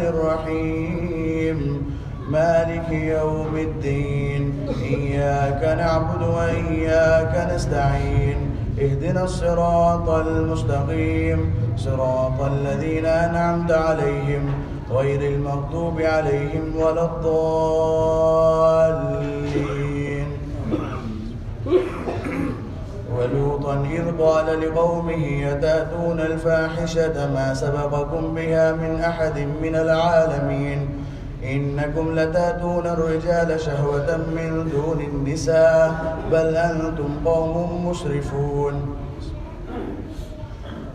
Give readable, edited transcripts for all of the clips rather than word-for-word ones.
الرحيم مالك يوم الدين إياك نعبد وإياك نستعين اهدنا الصراط المستقيم صراط الذين أنعمت عليهم غير المغضوب عليهم ولا الضالين. ولوطا إذ قال لقومه أتأتون الفاحشة ما سبقكم بها من أحد من العالمين إنكم لتأتون الرجال شهوة من دون النساء بل أنتم قوم مسرفون.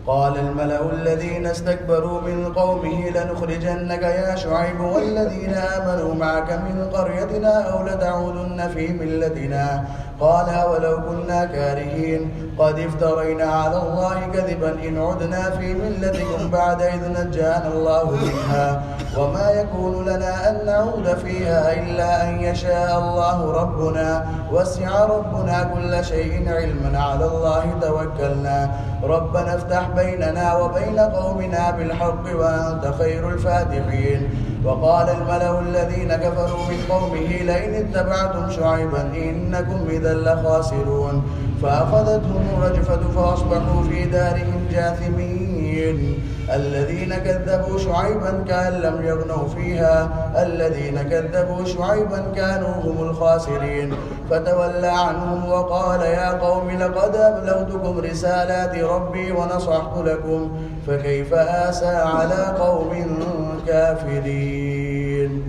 قال الملأ الذين استكبروا من قومه لنخرجنك يا شعيب والذين آمنوا معك من قريتنا أو لتعودن في ملتنا قال أولو كنا كارهين قد افترينا على الله كذبا إن عدنا في ملتكم بعد إذ نجانا الله منها وما يكون لنا أن نعود فيها إلا أن يشاء الله ربنا وسع ربنا كل شيء علما على الله توكلنا ربنا افتح بيننا وبين قومنا بالحق وأنت خير الفاتحين. وقال الملأ الذين كفروا من قومه لئن اتبعتم شعيبا إنكم إذا لخاسرون فأخذتهم الرجفة فأصبحوا في دارهم جاثمين. الذين كذبوا شعيبا كأن لم يغنوا فيها الذين كذبوا شعيبا كانوا هم الخاسرين فتولى عنهم وقال يا قوم لقد أبلغتكم رسالات ربي ونصحت لكم فكيف آسى على قوم كافرين.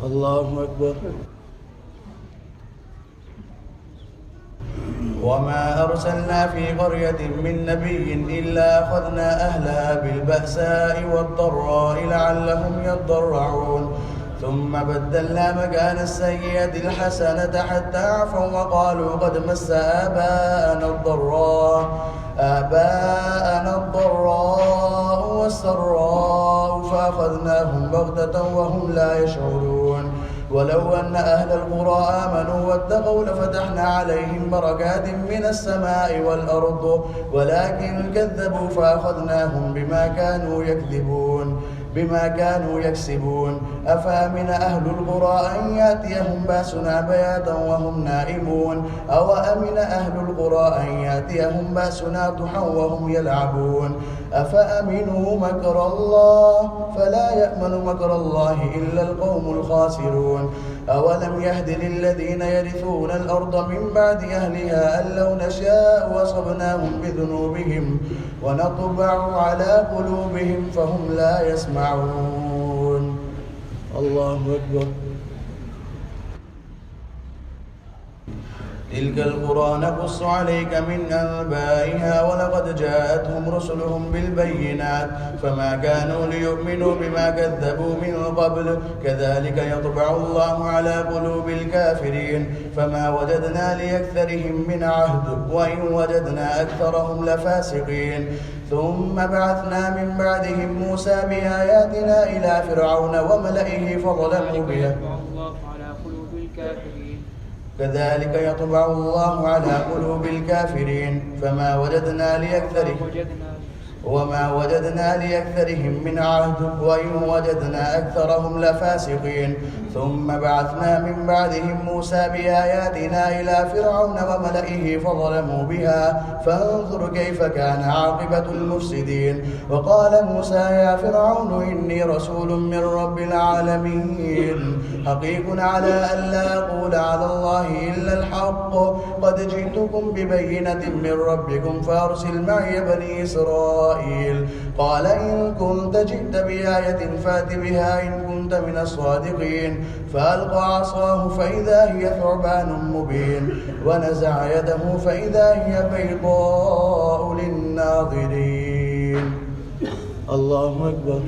الله أكبر. وما أرسلنا في قرية من نبي إلا أخذنا أهلها بالبأساء والضراء لعلهم يضرعون ثم بدلنا مكان السيئة الحسنة حتى عفوا وقالوا قد مس آباءنا الضراء والسراء فأخذناهم بغتة وهم لا يشعرون. ولو أن أهل القرى آمنوا واتقوا لفتحنا عليهم بركات من السماء والأرض ولكن كذبوا فأخذناهم بما كانوا يكسبون. أفأمن أهل القرى أن يأتيهم بأسنا بياتا وهم نائمون أو أمن أهل القرى أن يأتيهم بأسنا ضحى وهم يلعبون. أفأمنوا مكر الله فلا يأمن مكر الله إلا القوم الخاسرون. أولم يهد للذين يرثون الأرض من بعد أهلها أن لو نشاء وصبناهم بذنوبهم ونطبع على قلوبهم فهم لا يسمعون. الله أكبر. تلك القرى نقص عليك من أنبائها ولقد جاءتهم رسلهم بالبينات فما كانوا ليؤمنوا بما كذبوا من قبل كذلك يطبع الله على قلوب الكافرين. فما وجدنا لأكثرهم من عهد وإن وجدنا أكثرهم لفاسقين. ثم بعثنا من بعدهم موسى بآياتنا إلى فرعون وملئه فظلموا بها كذلك يطبع الله على قلوب الكافرين. وما وجدنا لأكثرهم من عهد وإن وجدنا أكثرهم لفاسقين. ثم بعثنا من بعدهم موسى بآياتنا إلى فرعون وملئه فظلموا بها فانظر كيف كان عاقبة المفسدين. وقال موسى يا فرعون إني رسول من رب العالمين حقيق على أن لا أقول على الله إلا الحق قد جئتكم ببينة من ربكم فأرسل معي بني إسرائيل. قال إن كنت جئت بآية فات بها إن كنت من الصادقين. فألقى عصاه فإذا هي ثعبان مبين ونزع يده فإذا هي بيضاء للناظرين. الله أكبر.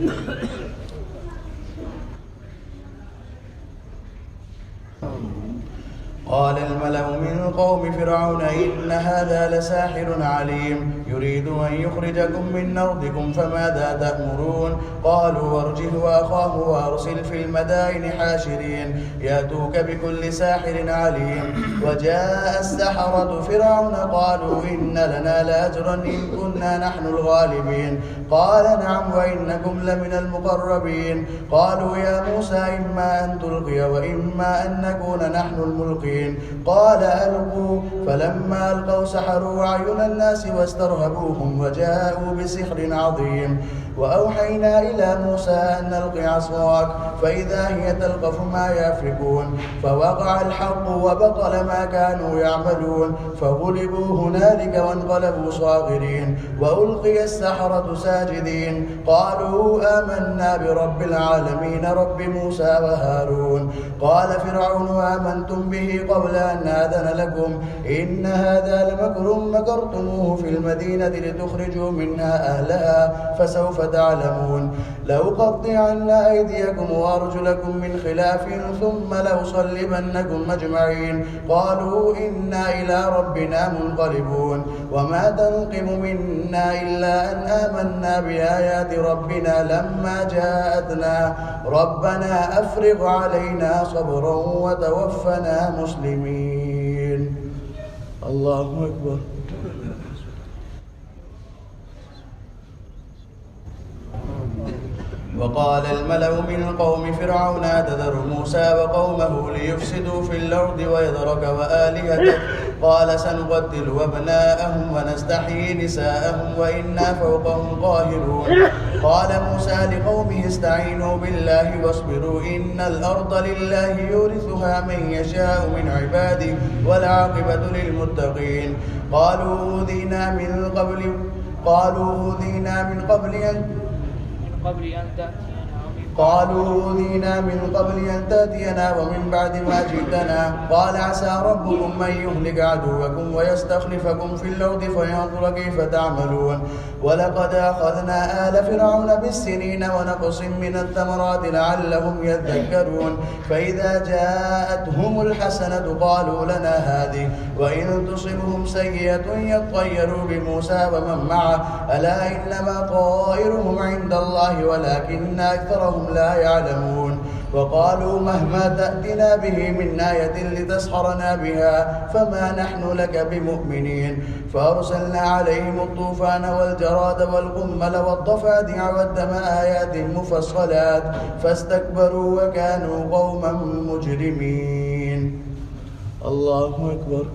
قال الملأ من قوم فرعون إن هذا لساحر عليم يريد أن يخرجكم من أرضكم فماذا تأمرون قالوا ارجه وأخاه وأرسل في المدائن حاشرين يأتوك بكل ساحر عليم وجاء السحرة فرعون قالوا إن لنا لأجرا إن كنا نحن الغالبين قال نعم وإنكم لمن المقربين قالوا يا موسى إما أن تلقي وإما أن نكون نحن الملقين قال ألقوا فلما ألقوا سحروا أعين الناس واسترهبوهم وجاءوا بسحر عظيم وأوحينا إلى موسى أن ألق عصاك فإذا هي تلقف ما يأفكون فوقع الحق وبطل ما كانوا يعملون فغلبوا هنالك وانقلبوا صاغرين وألقي السحرة ساجدين قالوا آمنا برب العالمين رب موسى وهارون قال فرعون آمنتم به قبل أن آذن لكم إن هذا لمكر مكرتموه في المدينة لتخرجوا منها أهلها فسوف تعلمون لأقطعن أيديكم وأرجلكم من خلاف ثم لأصلبنكم أجمعين قالوا إنا إلى ربنا منقلبون وما تنقم منا إلا أن آمنا بآيات ربنا لما جاءتنا ربنا أفرغ علينا صبرا وتوفنا مسلمين. الله أكبر. وقال الملأ من قوم فرعون أتذر موسى وقومه ليفسدوا في الأرض ويذرك وآلهتك قال سنقتل أبناءهم ونستحيي نساءهم وإنا فوقهم قاهرون قال موسى لقومه استعينوا بالله واصبروا إن الأرض لله يورثها من يشاء من عباده والعاقبة للمتقين قالوا أوذينا من قبل أن تأتينا ومن بعد ما جئتنا قال عسى ربكم أن يهلك عدوكم ويستخلفكم في الأرض فينظر كيف تعملون ولقد أخذنا آل فرعون بالسنين ونقص من الثمرات لعلهم يذكرون فإذا جاءتهم الحسنة قالوا لنا هذه وإن تصبهم سيئة يطيروا بموسى ومن معه ألا إنما طائرهم عند الله ولكن أكثرهم لا يعلمون وقالوا مهما تأتنا به من آية لتسحرنا بها فما نحن لك بمؤمنين فأرسلنا عليهم الطوفان والجراد والقمل والضفادع والدم آيات مفصلات فاستكبروا وكانوا قوما مجرمين. الله أكبر.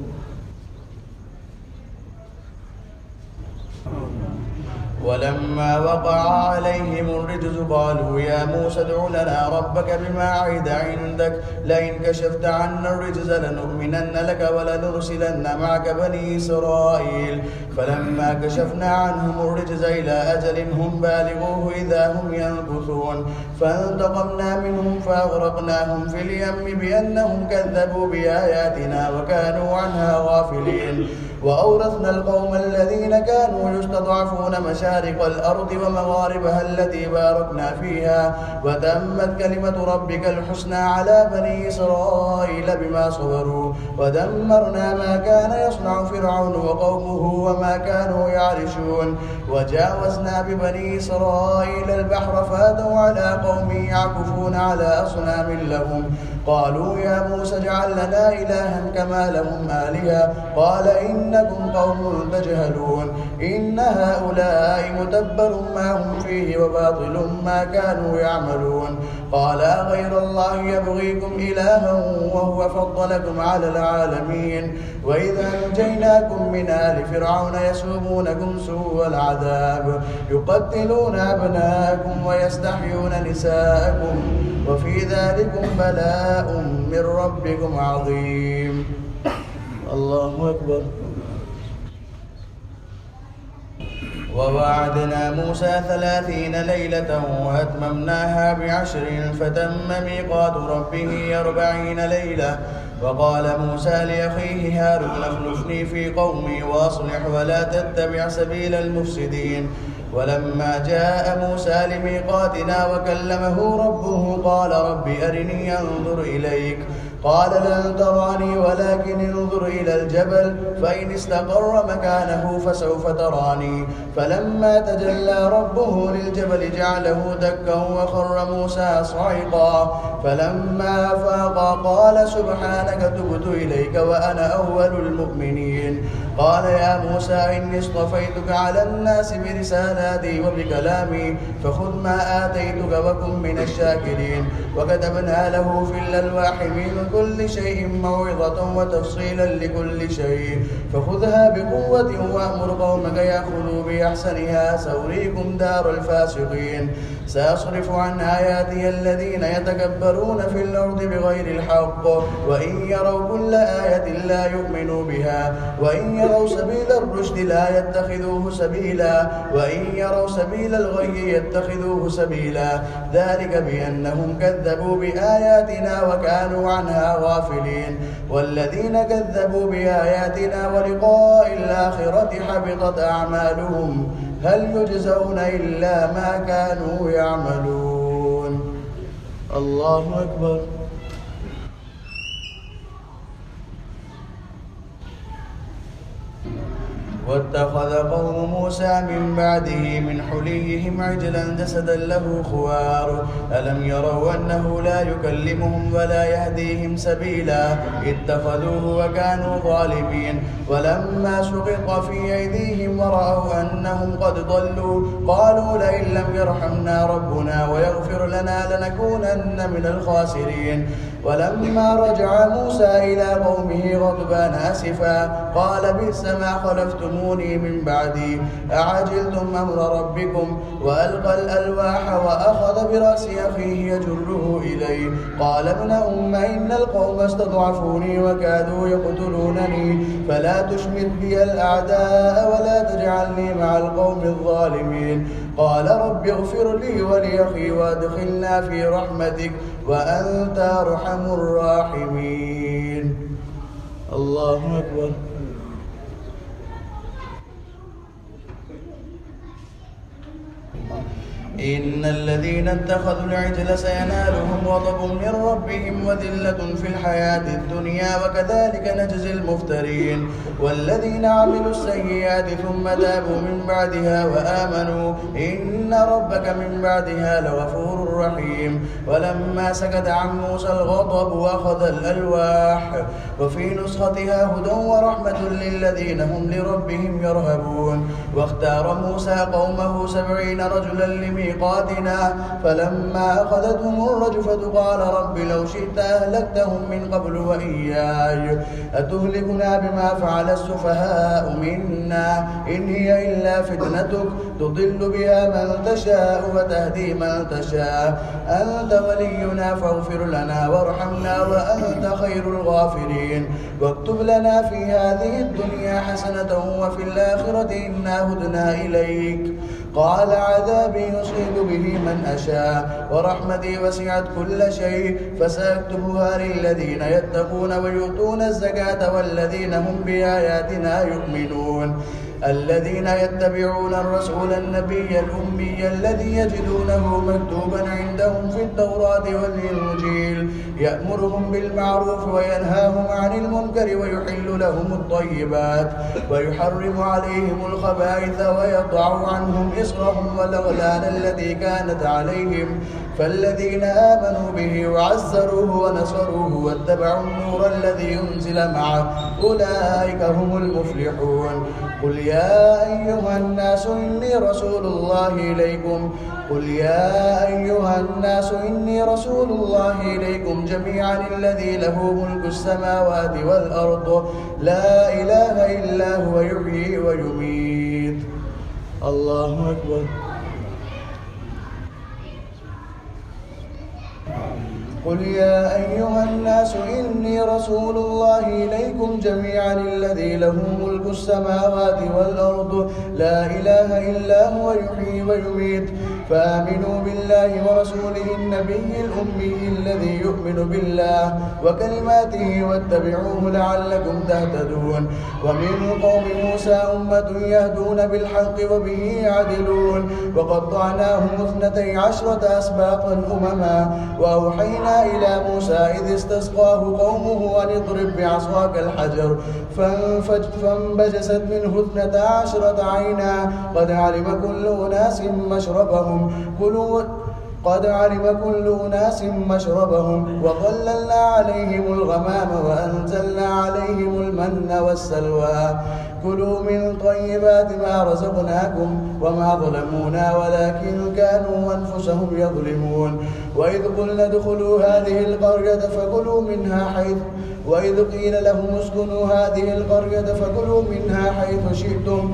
ولما وقع عليهم الرجز قالوا يا موسى ادع لنا ربك بما عهد عندك لئن كشفت عنا الرجز لنؤمنن لك ولنرسلن معك بني إسرائيل فلما كشفنا عنهم الرجز إلى أجل هم بالغوه إذا هم ينكثون فانتقمنا منهم فأغرقناهم في اليم بأنهم كذبوا بآياتنا وكانوا عنها غافلين وأورثنا القوم الذين كانوا يستضعفون مشارق الأرض ومغاربها التي باركنا فيها وتمت كلمة ربك الحسنى على بني إسرائيل بما صبروا ودمرنا ما كان يصنع فرعون وقومه وما كانوا يعرشون وجاوزنا ببني إسرائيل البحر فأتوا على قوم يعكفون على أصنام لهم قالوا يا موسى اجعل لنا إلها كما لهم آلهة قال إنكم قوم تجهلون إن هؤلاء متبر ما هم فيه وباطل ما كانوا يعملون قال غير الله يبغيكم إلها وهو فضلكم على العالمين وإذا نجيناكم من آل فرعون يسومونكم سوء العذاب يقتلون أبناءكم ويستحيون نساءكم وفي ذلكم بلاء من ربكم عظيم. الله أكبر. ووعدنا موسى 30 ليلة وأتممناها ب10 فتم ميقات ربه 40 ليلة وقال موسى لأخيه هارون اخلفني في قومي وأصلح ولا تتبع سبيل المفسدين ولما جاء موسى لميقاتنا وكلمه ربه قال رب أرني أنظر إليك قال لن تراني ولكن انظر إلى الجبل فإن استقر مكانه فسوف تراني فلما تجلى ربه للجبل جعله دكا وخر موسى صعقا فلما أفاق قال سبحانك تبت إليك وأنا أول المؤمنين قال يا موسى إني اصطفيتك على الناس برسالاتي وبكلامي فخذ ما آتيتك وكن من الشاكرين وكتبنا له في الألواح من كل شيء موعظة وتفصيلا لكل شيء فخذها بقوة وأمر قومك يأخذوا بأحسنها سأريكم دار الفاسقين سأصرف عن آياتي الذين يتكبرون في الأرض بغير الحق وإن يروا كل آية لا يؤمنوا بها وإن يروا سبيل الرشد لا يتخذوه سبيلا وإن يروا سبيل الغي يتخذوه سبيلا ذلك بأنهم كذبوا بآياتنا وكانوا عنها غافلين والذين كذبوا بآياتنا ولقاء الآخرة حبطت أعمالهم هل يجزون إلا ما كانوا يعملون. الله أكبر. واتخذ قوم موسى من بعده من حليهم عجلا جسدا له خوار ألم يروا أنه لا يكلمهم ولا يهديهم سبيلا اتخذوه وكانوا ظالمين ولما سقط في أيديهم ورأوا أنهم قد ضلوا قالوا لئن لم يرحمنا ربنا ويغفر لنا لنكونن من الخاسرين ولما رجع موسى إلى قومه غضبان آسفا قال بئس ما خلفتموني من بعدي أعجلتم أمر ربكم وألقى الألواح وأخذ برأس أخيه يجره إليه قال ابن أم إن القوم استضعفوني وكادوا يقتلونني فلا تشمت بي الأعداء ولا تجعلني مع القوم الظالمين قال رب اغفر لي ولأخي وادخلنا في رحمتك وأنت أرحم الراحمين. الله أكبر. إن الذين اتخذوا العجل سينالهم غضب من ربهم وذلة في الحياة الدنيا وكذلك نجزي المفترين والذين عملوا السيئات ثم تابوا من بعدها وآمنوا إن ربك من بعدها لغفور رحيم ولما سكت عن موسى الغضب وأخذ الألواح وفي نسختها هدى ورحمة للذين هم لربهم يرهبون واختار موسى قومه 70 رجلا لميقاتنا فلما أخذتهم الرجفة قال رب لو شئت أهلكتهم من قبل وإياي أتهلكنا بما فعل السفهاء منا إن هي إلا فتنتك تضل بها من تشاء وتهدي من تشاء أنت ولينا فاغفر لنا وارحمنا وأنت خير الغافرين واكتب لنا في هذه الدنيا حسنة وفي الآخرة إنا هدنا إليك قال عذابي يصيب به من أشاء ورحمتي وسعت كل شيء فسأكتبها للذين يتقون ويؤتون الزكاة والذين هم بآياتنا يؤمنون الذين يتبعون الرسول النبي الأمي الذي يجدونه مكتوبا عندهم في التوراة والإنجيل يأمرهم بالمعروف وينهاهم عن المنكر ويحل لهم الطيبات ويحرم عليهم الخبائث ويضع عنهم إصرهم والأغلال التي كانت عليهم فالذين آمنوا به وعزروه ونصروه واتبعوا النور الذي أنزل معه أولئك هم المفلحون قل يا أيها الناس إني رسول الله إليكم جميعا الذي له ملك السماوات والأرض لا إله إلا هو يحيي ويميت. الله أكبر. قل يا أيها الناس إني رسول الله إليكم جميعا الذي له ملك السماوات والأرض لا إله إلا هو يحيي ويميت فآمنوا بالله ورسوله النبي الأمي الذي يؤمن بالله وكلماته واتبعوه لعلكم تهتدون ومن قوم موسى أمة يهدون بالحق وبه يعدلون وقطعناهم 12 أسباطا أمما وأوحينا إلى موسى إذ استسقاه قومه أن اضرب بعصاك الحجر فانبجست منه 12 عينا قد علم كل أناس مشربهم وظللنا عليهم الغمام وأنزلنا عليهم المن والسلوى كلوا من طيبات ما رزقناكم وما ظلمونا ولكن كانوا أنفسهم يظلمون وإذ قلنا ادخلوا هذه القرية فكلوا منها حيث وإذ قيل لهم اسكنوا هذه القرية فكلوا منها حيث شئتم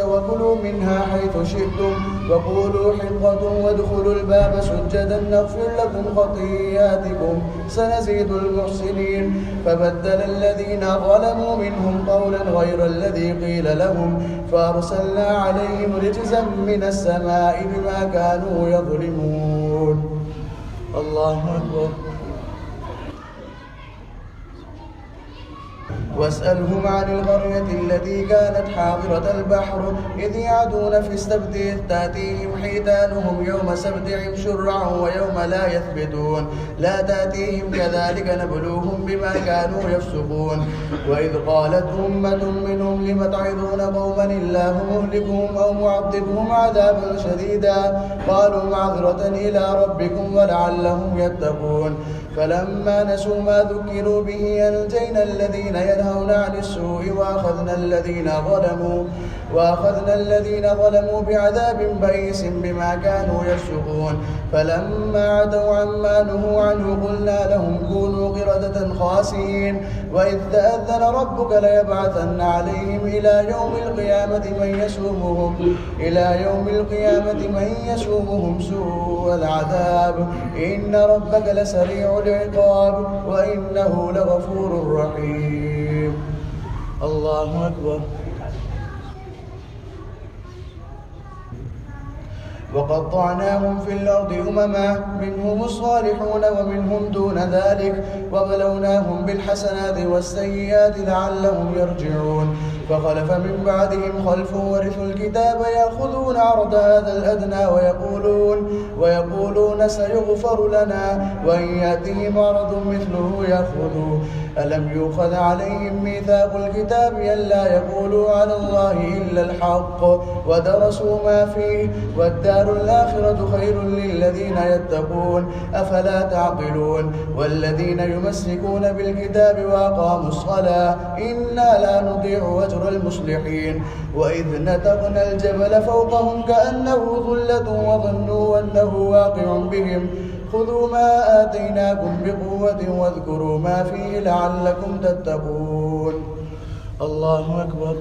وكلوا منها حيث شئتم وقولوا حطة وادخلوا الباب سجدا نغفر لكم خطيئاتكم سنزيد المحسنين فبدل الذين ظلموا منهم قولا غير الذي قيل لهم فأرسلنا عليهم رجزا من السماء بما كانوا يظلمون. الله أكبر. واسألهم عن القرية التي كانت حاضرة البحر إذ يعدون في السبت إذ تأتيهم حيتانهم يوم سبتهم شرعا ويوم لا يثبتون لا تأتيهم كذلك نبلوهم بما كانوا يفسقون وإذ قالت أمة منهم لم تعظون قوما الله مهلكهم أو معذبهم عذابا شديدا قالوا معذرة إلى ربكم ولعلهم يتقون فلما نسوا ما ذكروا به أنجينا الذين ينهون عن السوء وأخذنا الذين ظلموا بعذاب بئيس بما كانوا يفسقون فلما عتوا عما نهوا عنه قلنا لهم كونوا قردة خاسئين وإذ تأذن ربك ليبعثن عليهم إلى يوم القيامة من يسومهم سوء العذاب إن ربك لسريع العقاب وإنه لغفور رحيم. الله أكبر. وقطعناهم في الأرض أمما منهم الصالحون ومنهم دون ذلك وبلوناهم بالحسنات والسيئات لعلهم يرجعون فخلف من بعدهم خلف ورثوا الكتاب يأخذون عرض هذا الأدنى ويقولون سيغفر لنا وإن يأتهم عرض مثله يأخذوه ألم يؤخذ عليهم ميثاق الكتاب ألا يقولوا على الله إلا الحق ودرسوا ما فيه والدار الآخرة خير للذين يتقون أفلا تعقلون والذين يمسكون بالكتاب وأقاموا الصلاة إنا لا نضيع أجر المصلحين وإذ نتقنا الجبل فوقهم كأنه ظلة وظنوا أنه واقع بهم خذوا ما آتيناكم بقوة واذكروا ما فيه لعلكم تتقون. الله أكبر.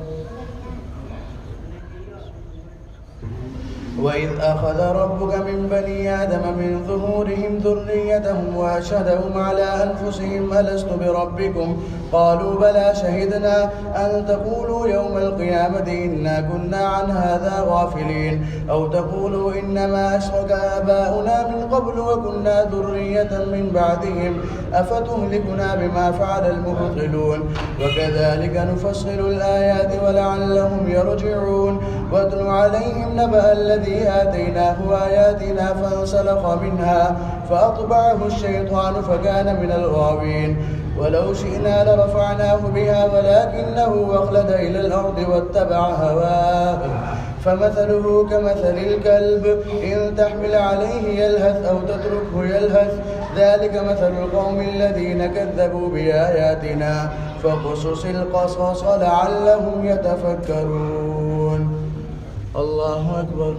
وإذ أخذ ربك من بني آدم من ظهورهم ذريتهم وأشهدهم على أنفسهم ألست بربكم قالوا بلى شهدنا أن تقولوا يوم القيامة إنا كنا عن هذا غافلين أو تقولوا إنما أشرك آباؤنا من قبل وكنا ذرية من بعدهم أفتهلكنا بما فعل المبطلون وكذلك نفصل الآيات ولعلهم يرجعون واتل عليهم نبأ الذي آتيناه آياتنا فانسلخ منها فأطبعه الشيطان فكان من الغاوين ولو شئنا لرفعناه بها ولكنه أخلد إلى الأرض واتبع هواه فمثله كمثل الكلب إن تحمل عليه يلهث أو تتركه يلهث ذلك مثل القوم الذين كذبوا بآياتنا فاقصص القصص لعلهم يتفكرون. الله أكبر.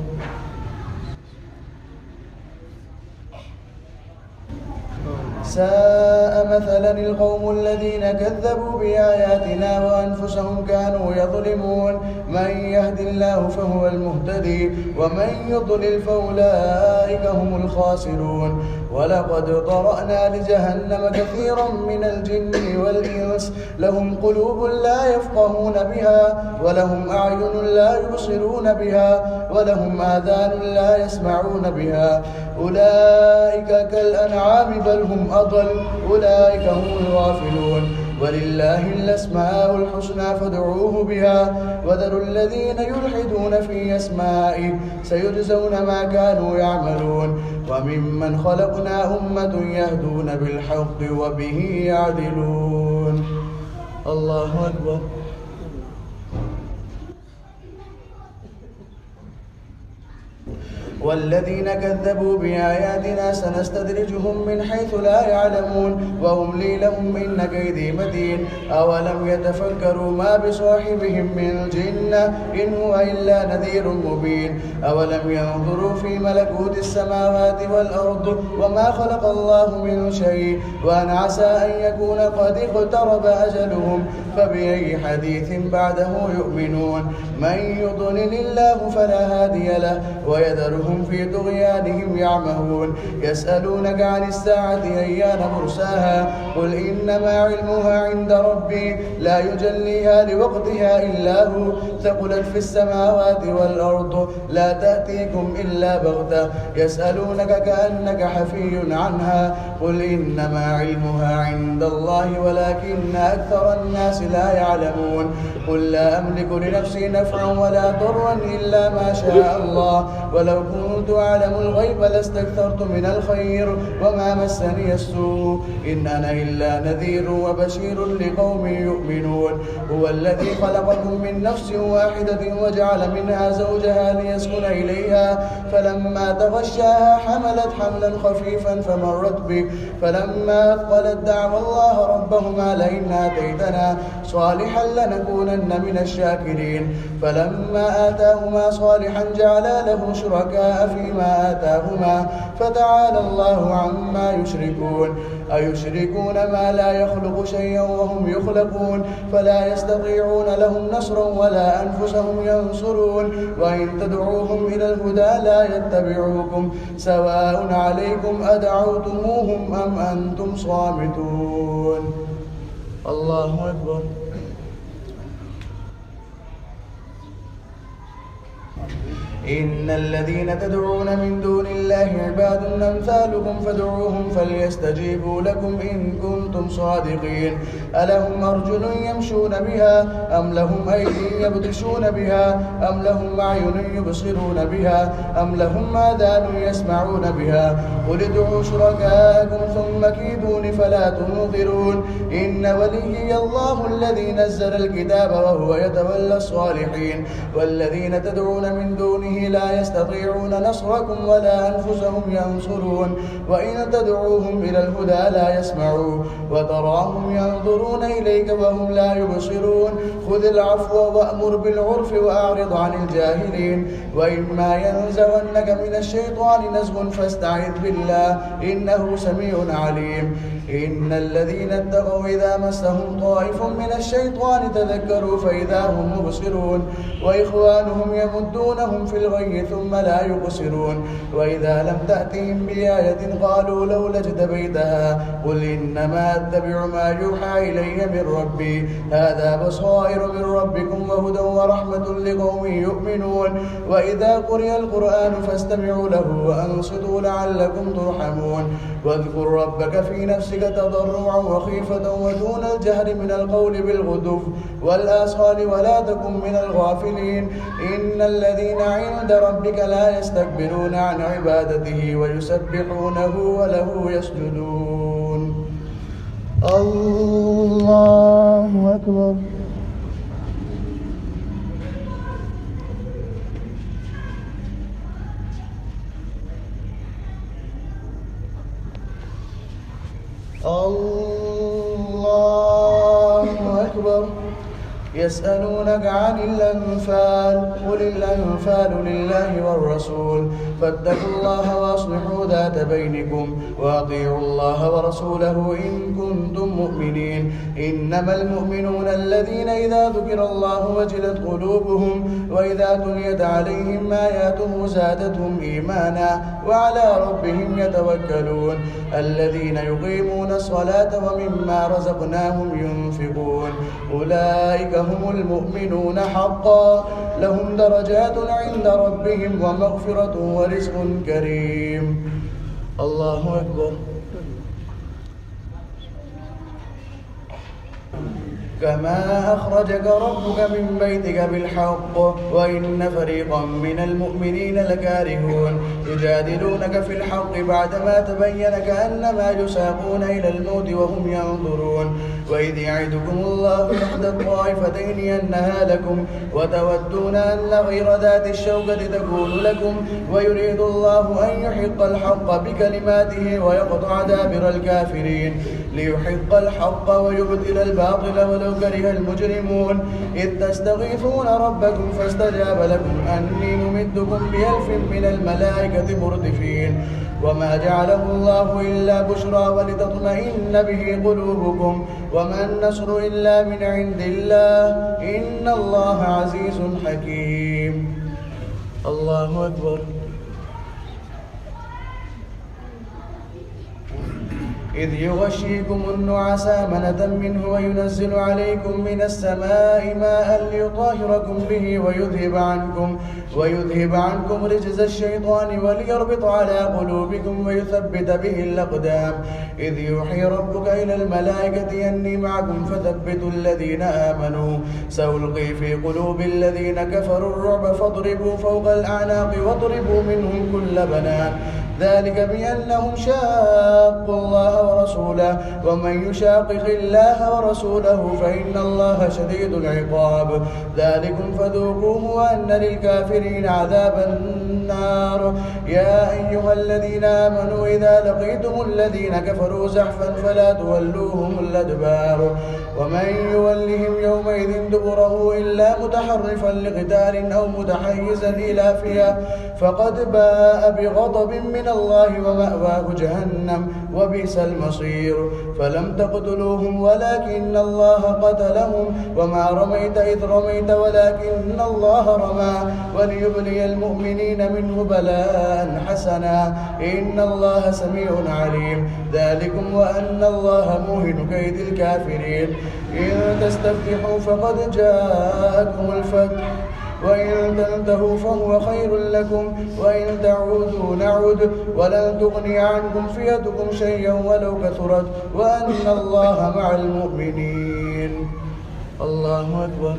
ساء مثلا القوم الذين كذبوا بآياتنا وأنفسهم كانوا يظلمون من يهد الله فهو المهتدي ومن يضلل فأولئك هم الخاسرون ولقد ذرأنا لجهنم كثيرا من الجن والإنس لهم قلوب لا يفقهون بها ولهم أعين لا يبصرون بها ولهم آذان لا يسمعون بها أولئك كالأنعام بل هم أضل أولئك هم الغافلون ولله الأسماء الحسنى فادعوه بها وذروا الذين يلحدون في أسمائه سيجزون ما كانوا يعملون وممن خلقنا أمة يهدون بالحق وبه يعدلون. الله أكبر. والذين كذبوا بآياتنا سنستدرجهم من حيث لا يعلمون وأملي لهم إن كيدي متين أولم يتفكروا ما بصاحبهم من جنة إن هو إلا نذير مبين أولم ينظروا في ملكوت السماوات والأرض وما خلق الله من شيء وأن عسى أن يكون قد اقترب أجلهم فبأي حديث بعده يؤمنون من يضلل الله فلا هادي له ويذرهم في طغيانهم يعمهون يسألونك عن الساعة أيان مرساها قل إنما علمها عند ربي لا يجليها لوقتها إلا هو ثقلت في السماوات والأرض لا تأتيكم إلا بغتة يسألونك كأنك حفي عنها قل إنما علمها عند الله ولكن أكثر الناس لا يعلمون قل لا أملك لنفسي نفعا ولا ضرا إلا ما شاء الله ولو كنت أعلم الغيب لاستكثرت من الخير وما مسني السوء إن أنا إلا نذير وبشير لقوم يؤمنون هو الذي خلقكم من نفس واحدة وجعل منها زوجها ليسكن إليها فلما تغشاها حملت حملا خفيفا فمرت به فلما أثقلت دعوا الله ربهما لئن آتيتنا صالحا لنكونن من الشاكرين فلما آتاهما صالحا جعلا له شركاء فيما آتاهما فتعالى الله عما يشركون أيشركون ما لا يخلق شيئا وهم يخلقون فلا يستطيعون لهم نصرا ولا أنفسهم ينصرون وإن تدعوهم إلى الهدى لا يتبعوكم سواء عليكم أدعوتموهم أم أنتم صامتون. الله أكبر. إن الذين تدعون من دون الله عباد أمثالكم فادعوهم فليستجيبوا لكم إن كنتم صادقين ألهم أرجل يمشون بها أم لهم أيدي يبطشون بها أم لهم أعين يبصرون بها أم لهم آذان يسمعون بها قل ادعوا شركاءكم ثم كيدون فلا تنظرون إن وليي الله الذي نزل الكتاب وهو يتولى الصالحين والذين تدعون من دونه لا يستطيعون نصركم ولا أنفسهم ينصرون وإن تدعوهم إلى الهدى لا يسمعوا وتراهم ينظرون إليك وهم لا يبصرون خذ العفو وأمر بالعرف وأعرض عن الجاهلين وإما ينزغنك من الشيطان نزغ فاستعذ بالله إنه سميع عليم إن الذين اتقوا إذا مسهم طائف من الشيطان تذكروا فإذا هم مبصرون وإخوانهم يمدونهم في الغي ثم لا يبصرون وإذا لم تأتهم بآية قالوا لولا اجتبيتها قل إنما أتبع ما يوحى إلي من ربي هذا بصائر من ربكم وهدى ورحمة لقوم يؤمنون وإذا قرئ القرآن فاستمعوا له وأنصتوا لعلكم ترحمون واذكر ربك في نفسك تضرعا وخيفة ودون الجهر من القول بالغدو والآصال ولا تكن من الغافلين إن الذين عند ربك لا يستكبرون عن عبادته ويسبحونه وله يسجدون. الله أكبر. الله أكبر. يسألونك عن الأنفال قل الأنفال لله والرسول فاتقوا الله وأصلحوا ذات بينكم وأطيعوا الله ورسوله إن كنتم مؤمنين إنما المؤمنون الذين إذا ذكر الله وجلت قلوبهم وإذا تليت عليهم آياته زادتهم إيمانا وعلى ربهم يتوكلون الذين يقيمون الصلاة ومما رزقناهم ينفقون أولئك هم المؤمنون حقا لهم درجات عند ربهم ومغفرة ورزق كريم. الله أكبر. كما أخرجك ربك من بيتك بالحق وإن فريقا من المؤمنين لكارهون يجادلونك في الحق بعدما تبين كأنما يساقون إلى الموت وهم ينظرون وإذ يعدكم الله إحدى الطائفتين أنها لكم وتودون أن غير ذات الشوكة تكون لكم ويريد الله أن يحق الحق بكلماته ويقطع دابر الكافرين ليحق الحق ويبطل الباطل ولو كره المجرمون إذ تستغيثون ربكم فاستجاب لكم أني ممدكم ب1000 من الملائكة مردفين وما جعله الله إلا بشرى ولتطمئن به قلوبكم وما النصر إلا من عند الله إن الله عزيز حكيم. الله أكبر. إذ يغشيكم النعاس أمنة منه وينزل عليكم من السماء ماء ليطهركم به ويذهب عنكم رجز الشيطان وليربط على قلوبكم ويثبت به الأقدام إذ يوحي ربك إلى الملائكة أني معكم فثبتوا الذين آمنوا سألقي في قلوب الذين كفروا الرعب فاضربوا فوق الأعناق واضربوا منهم كل بنان ذلك بأنهم شاقوا الله ورسوله ومن يشاقق الله ورسوله فإن الله شديد العقاب ذلكم فذوقوه وأن للكافرين عذاب النار. يا أيها الذين آمنوا إذا لقيتم الذين كفروا زحفا فلا تولوهم الأدبار ومن يولهم يومئذ دبره إلا متحرفا لقتال أو متحيزا إلى فئة فقد باء بغضب من الله ومأواه جهنم وبئس المصير. فلم تقتلوهم ولكن الله قتلهم وما رميت إذ رميت ولكن الله رمى وليبلي المؤمنين منه بلاء حسنا إن الله سميع عليم. ذلكم وأن الله موهن كيد الكافرين. إن تستفتحوا فقد جاءكم الفتح وإن تنتهوا فهو خير لكم وإن تعودوا نعود ولن تغني عنكم فئتكم شيئا ولو كثرت وأن الله مع المؤمنين. الله أكبر.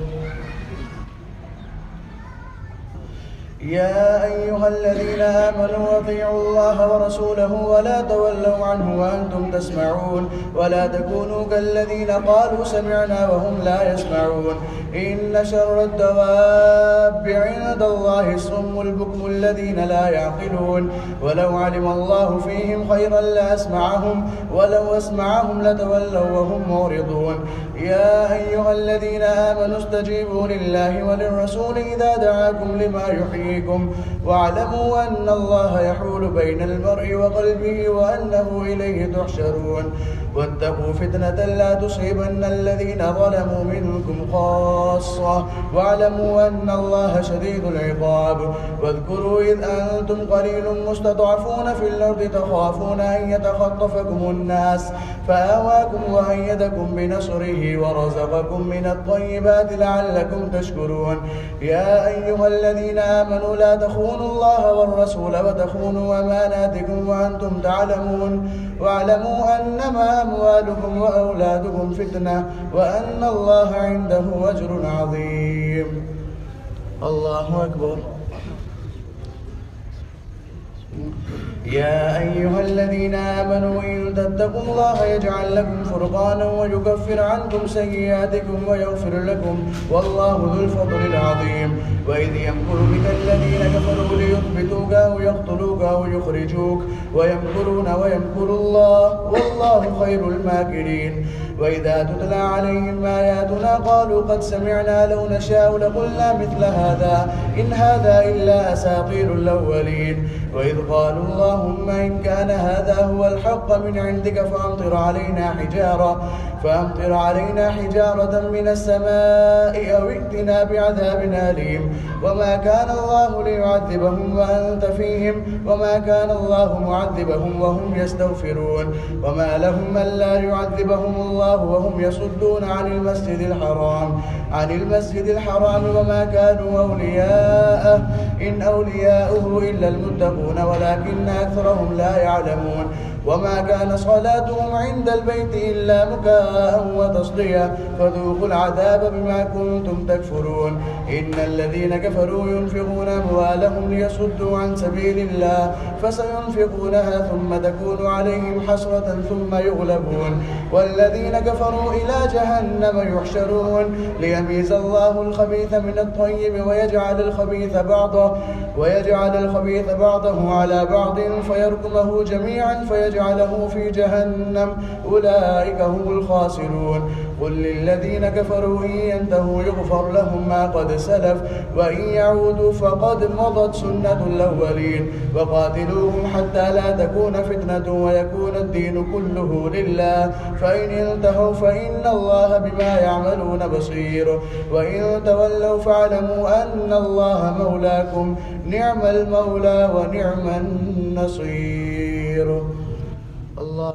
يا أيها الذين آمنوا أطيعوا الله ورسوله ولا تولوا عنه وأنتم تسمعون ولا تكونوا كالذين قالوا سمعنا وهم لا يسمعون إن شر الدواب عند الله الصم البكم الذين لا يعقلون ولو علم الله فيهم خيرا لأسمعهم ولو أسمعهم لتولوا وهم معرضون. يا أيها الذين آمنوا استجيبوا لله وللرسول إذا دعاكم لما يحييكم واعلموا أن الله يحول بين المرء وقلبه وأنه إليه تحشرون. واتقوا فتنة لا تصيبن الذين ظلموا منكم خاصة واعلموا أن الله شديد العقاب. واذكروا إذ أنتم قليل مستضعفون في الأرض تخافون أن يتخطفكم الناس فآواكم وأيدكم بنصره ورزقكم من الطيبات لعلكم تشكرون. يا أيها الذين آمنوا لا تخونوا الله والرسول وتخونوا أماناتكم وأنتم تعلمون واعلموا أنما أموالكم وأولادكم فتنة وأن الله عنده أجر عظيم. الله أكبر. يا أيها الذين آمنوا إن تتقوا الله يجعل لكم فرقانا ويكفر عنكم سيئاتكم ويغفر لكم والله ذو الفضل العظيم. وإذ يمكر بك الذين كفروا ليثبتوك أو يقتلوك أو يخرجوك ويمكرون ويمكر الله والله خير الماكرين. وإذا تتلى عليهم آياتنا قالوا قد سمعنا لو نشاء لقلنا مثل هذا إن هذا إلا أساطير الأولين. وإذ قالوا اللهم إن كان هذا هو الحق من عندك فأمطر علينا حجارة من السماء أو ائتنا بعذاب أليم. وما كان الله ليعذبهم وأنت فيهم وما كان الله معذبهم وهم يستغفرون. وما لهم ألا يعذبهم الله وهم يصدون عن المسجد الحرام وما كانوا أولياءه إن أولياؤه إلا المتقون ولكن أكثرهم لا يعلمون. وما كان صلاتهم عند البيت إلا مكاء وتصديا فذوقوا العذاب بما كنتم تكفرون. إن الذين كفروا ينفقون أموالهم ليصدوا عن سبيل الله فسينفقونها ثم تكون عليهم حسرة ثم يغلبون والذين كفروا إلى جهنم يحشرون ليميز الله الخبيث من الطيب ويجعل الخبيث بعضه على بعض فيركمه جميعا فيجعله في جهنم أولئك هم الخاسرون. قل للذين كفروا إن ينتهوا يغفر لهم ما قد سلف وإن يعودوا فقد مضت سنة الأولين. وقاتلوهم حتى لا تكون فتنة ويكون الدين كله لله فإن انتهوا فإن الله بما يعملون بصير. وإن تولوا فاعلموا أن الله مولاكم نعم المولى ونعم النصير. الله